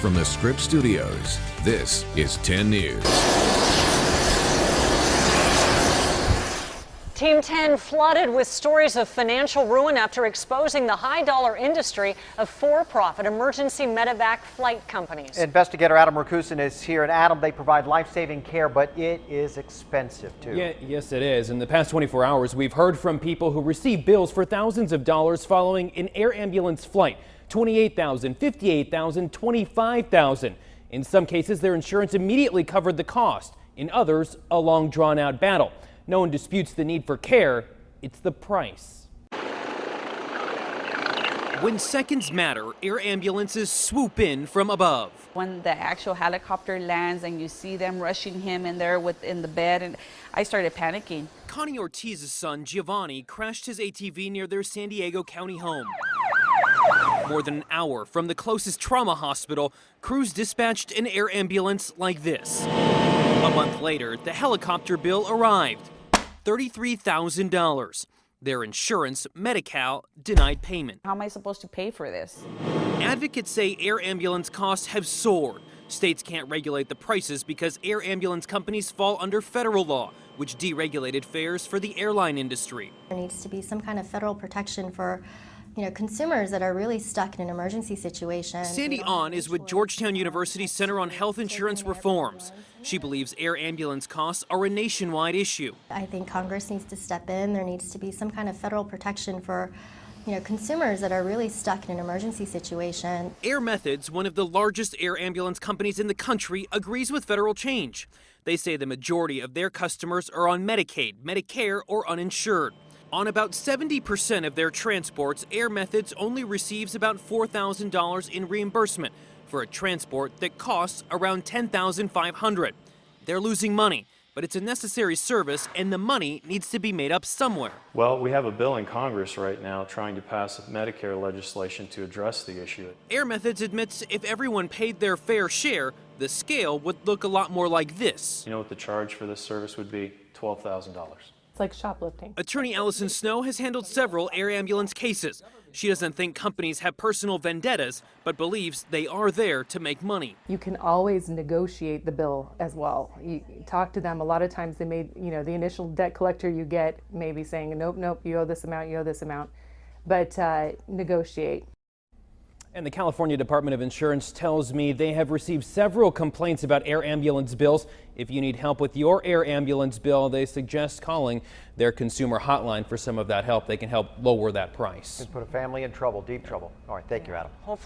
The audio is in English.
from the Scripps Studios, this is 10 News. Team 10 flooded with stories of financial ruin after exposing the high-dollar industry of for-profit emergency medevac flight companies. Investigator Adam Rakusin is here. And Adam, they provide life-saving care, but it is expensive too. Yes, it is. In the past 24 hours, we've heard from people who received bills for thousands of dollars following an air ambulance flight. $28,000, $58,000, $25,000. In some cases, their insurance immediately covered the cost. In others, a long drawn-out battle. No one disputes the need for care, it's the price. When seconds matter, air ambulances swoop in from above. When the actual helicopter lands and you see them rushing him in there within the bed, and I started panicking. Connie Ortiz's son, Giovanni, crashed his ATV near their San Diego County home. More than an hour from the closest trauma hospital, crews dispatched an air ambulance like this. A month later, the helicopter bill arrived. $33,000. Their insurance, Medi-Cal, denied payment. How am I supposed to pay for this? Advocates say air ambulance costs have soared. States can't regulate the prices because air ambulance companies fall under federal law, which deregulated fares for the airline industry. There needs to be some kind of federal protection for consumers that are really stuck in an emergency situation. Sandy Ahn is with Georgetown University's Center on Health Insurance Reforms. She believes air ambulance costs are a nationwide issue. I think Congress needs to step in. There needs to be some kind of federal protection for consumers that are really stuck in an emergency situation. Air Methods, one of the largest air ambulance companies in the country, agrees with federal change. They say the majority of their customers are on Medicaid, Medicare, or uninsured. On about 70% of their transports, Air Methods only receives about $4,000 in reimbursement for a transport that costs around $10,500. They're losing money, but it's a necessary service and the money needs to be made up somewhere. Well, we have a bill in Congress right now trying to pass Medicare legislation to address the issue. Air Methods admits if everyone paid their fair share, the scale would look a lot more like this. You know what the charge for this service would be? $12,000. It's like shoplifting. Attorney Allison Snow has handled several air ambulance cases. She doesn't think companies have personal vendettas, but believes they are there to make money. You can always negotiate the bill as well. You talk to them. A lot of times they may, the initial debt collector you get may be saying, nope, you owe this amount, you owe this amount. But negotiate. And the California Department of Insurance tells me they have received several complaints about air ambulance bills. If you need help with your air ambulance bill, they suggest calling their consumer hotline for some of that help. They can help lower that price. Could put a family in trouble, deep trouble. All right, thank you, Adam. Hopefully